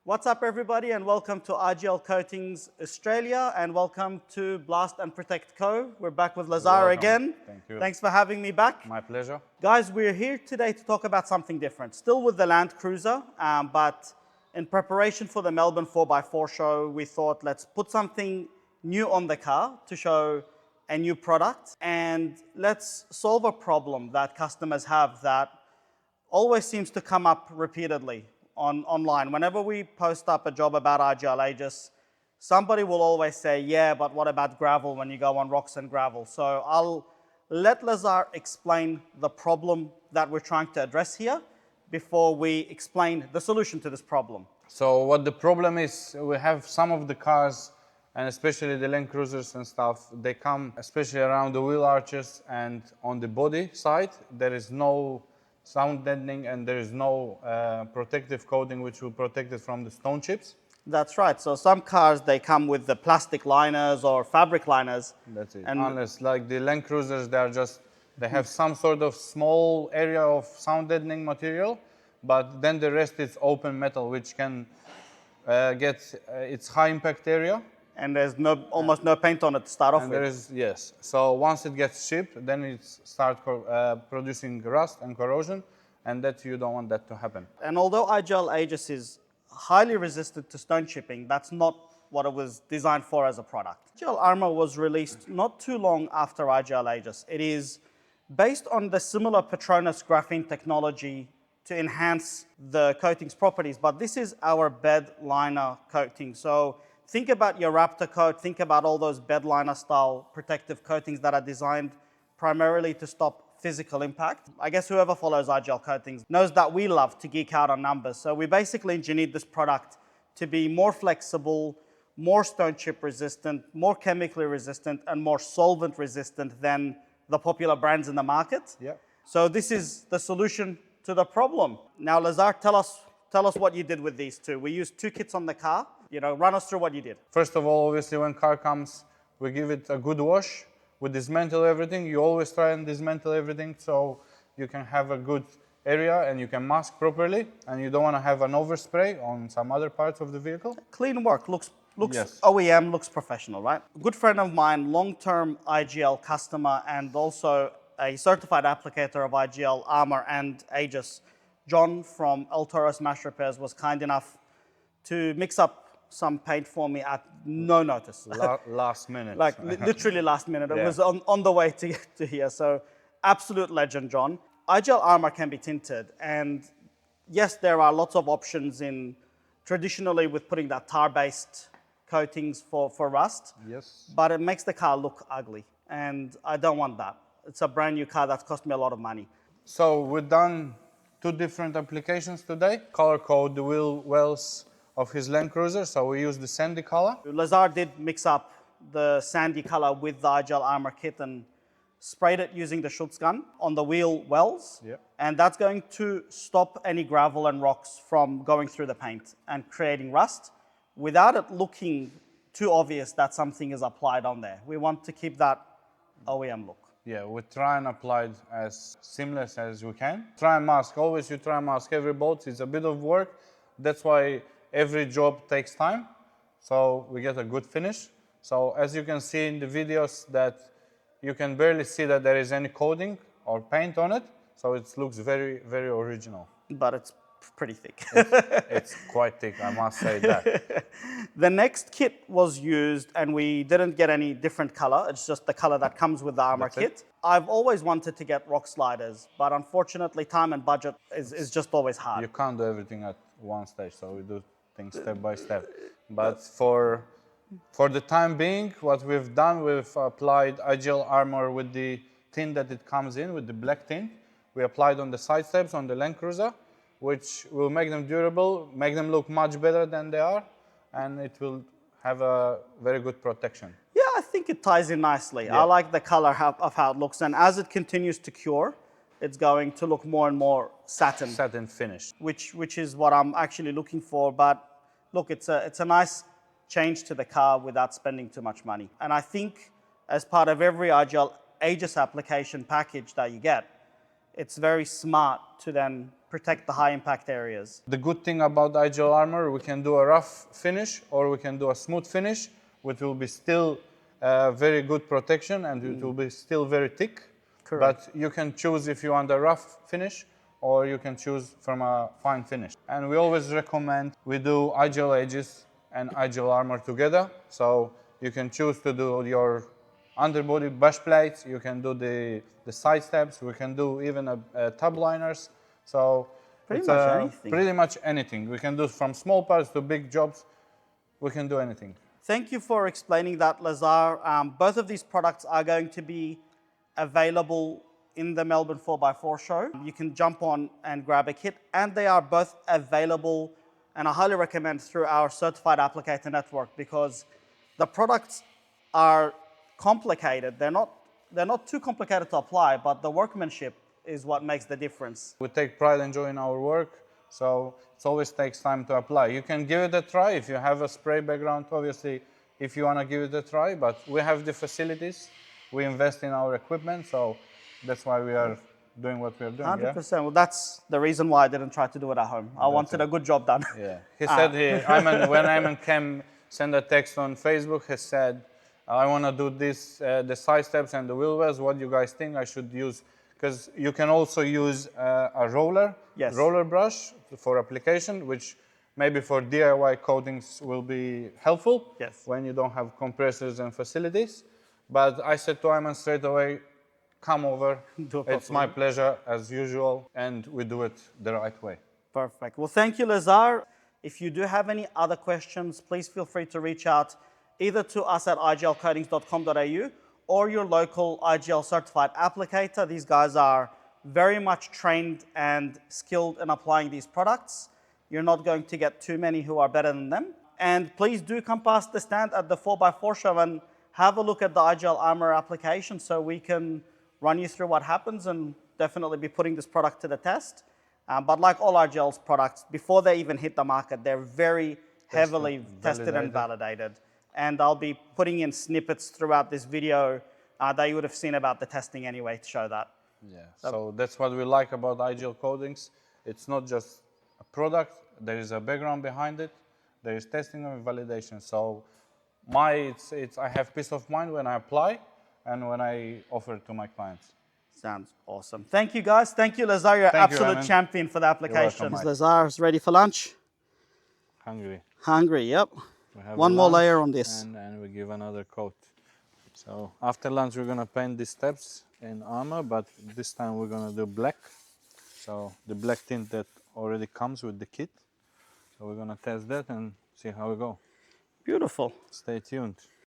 What's up, everybody, and welcome to IGL Coatings Australia, and welcome to Blast and Protect Co. We're back with Lazar again. Thank you. Thanks for having me back. My pleasure. Guys, we're here today to talk about something different. Still with the LandCruiser, but in preparation for the Melbourne 4x4 show, we thought let's put something new on the car to show a new product, and let's solve a problem that customers have that always seems to come up repeatedly online. Whenever we post up a job about IGL Aegis, somebody will always say, yeah, but what about gravel when you go on rocks and gravel? So I'll let Lazar explain the problem that we're trying to address here before we explain the solution to this problem. So what the problem is, we have some of the cars, and especially the LandCruisers and stuff, they come especially around the wheel arches and on the body side. There is no sound deadening and there is no protective coating which will protect it from the stone chips. That's right. So some cars, they come with the plastic liners or fabric liners. That's it. And unless like the LandCruisers, they have some sort of small area of sound deadening material, but then the rest is open metal, which can get its high impact area. And there's almost no paint on it to start off with. There is, yes. So once it gets shipped, then it starts producing rust and corrosion, and that you don't want that to happen. And although IGL Aegis is highly resistant to stone chipping, that's not what it was designed for as a product. IGL Armor was released not too long after IGL Aegis. It is based on the similar Petronas graphene technology to enhance the coating's properties, but this is our bed liner coating. So think about your Raptor coat, think about all those bed liner style protective coatings that are designed primarily to stop physical impact. I guess whoever follows IGL coatings knows that we love to geek out on numbers. So we basically engineered this product to be more flexible, more stone chip resistant, more chemically resistant, and more solvent resistant than the popular brands in the market. Yeah. So this is the solution to the problem. Now, Lazar, tell us what you did with these two. We used two kits on the car. Run us through what you did. First of all, obviously, when car comes, we give it a good wash. We dismantle everything. You always try and dismantle everything so you can have a good area and you can mask properly, and you don't want to have an overspray on some other parts of the vehicle. Clean work, looks Yes. OEM, looks professional, right? A good friend of mine, long-term IGL customer and also a certified applicator of IGL Armor and Aegis, John from Toro Smash Repairs, was kind enough to mix up some paint for me at no notice. Last minute. Like literally last minute. It Yeah. was on the way to get to here. So absolute legend, John. IGL Armor can be tinted. And yes, there are lots of options in traditionally with putting that tar-based coatings for rust. Yes. But it makes the car look ugly. And I don't want that. It's a brand new car that's cost me a lot of money. So we've done two different applications today. Color code the wheel wells of his LandCruiser, so we use the Sandy color. Lazar did mix up the Sandy color with the IGL Armor kit and sprayed it using the Schultz gun on the wheel wells. Yeah. And that's going to stop any gravel and rocks from going through the paint and creating rust without it looking too obvious that something is applied on there. We want to keep that OEM look. Yeah, we try and apply it as seamless as we can. Try and mask, always you try and mask every bolt. It's a bit of work. That's why every job takes time, so we get a good finish. So as you can see in the videos that you can barely see that there is any coating or paint on it, so it looks very, very original. But it's pretty thick. It's quite thick, I must say that. The next kit was used, and we didn't get any different color. It's just the color that comes with the Armor kit. I've always wanted to get rock sliders, but unfortunately time and budget is just always hard. You can't do everything at one stage, so we do things step by step. But for the time being, what we've done, we've applied IGL Armor with the tint that it comes in, with the black tint. We applied on the side steps on the LandCruiser, which will make them durable, make them look much better than they are, and it will have a very good protection. Yeah, I think it ties in nicely. Yeah. I like the color of how it looks, and as it continues to cure, it's going to look more and more satin. Satin finish. Which is what I'm actually looking for. But look, it's a nice change to the car without spending too much money. And I think as part of every IGL Aegis application package that you get, it's very smart to then protect the high impact areas. The good thing about IGL Armor, we can do a rough finish or we can do a smooth finish, which will be still very good protection and it will be still very thick. Correct. But you can choose if you want a rough finish or you can choose from a fine finish. And we always recommend we do IGL Aegis and IGL Armor together. So you can choose to do your underbody brush plates, you can do the side steps, we can do even a tub liners. So Pretty much anything. Pretty much anything. We can do from small parts to big jobs. We can do anything. Thank you for explaining that, Lazar. Both of these products are going to be available in the Melbourne 4x4 show. You can jump on and grab a kit, and they are both available, and I highly recommend through our certified applicator network because the products are complicated. They're not too complicated to apply, but the workmanship is what makes the difference. We take pride in enjoying our work, so it always takes time to apply. You can give it a try if you have a spray background, obviously, if you want to give it a try, but we have the facilities, we invest in our equipment, so that's why we are doing what we are doing. 100%. Yeah? Well, that's the reason why I didn't try to do it at home. I wanted a good job done. Yeah. He said, when Ayman came, send a text on Facebook, he said, I want to do this, the side steps and the wheel wells. What do you guys think I should use? Because you can also use a roller brush for application, which maybe for DIY coatings will be helpful when you don't have compressors and facilities. But I said to Ayman straight away, come over. It's my pleasure as usual, and we do it the right way. Perfect. Well, thank you, Lazar. If you do have any other questions, please feel free to reach out either to us at iglcoatings.com.au or your local IGL certified applicator. These guys are very much trained and skilled in applying these products. You're not going to get too many who are better than them. And please do come past the stand at the 4x4 show and have a look at the IGL Armor application so we can run you through what happens and definitely be putting this product to the test. But like all IGL's products, before they even hit the market, they're very heavily tested and validated. And I'll be putting in snippets throughout this video that you would have seen about the testing anyway to show that. Yeah, so that's what we like about IGL coatings. It's not just a product, there is a background behind it, there is testing and validation. So I have peace of mind when I apply and when I offer it to my clients. Sounds awesome. Thank you, guys. Thank you, Lazar. You're absolute champion for the application. Lazar's ready for lunch. Hungry. Hungry, yep. One more layer on this. And we give another coat. So after lunch, we're going to paint these steps in armor, but this time we're going to do black. So the black tint that already comes with the kit. So we're going to test that and see how we go. Beautiful. Stay tuned.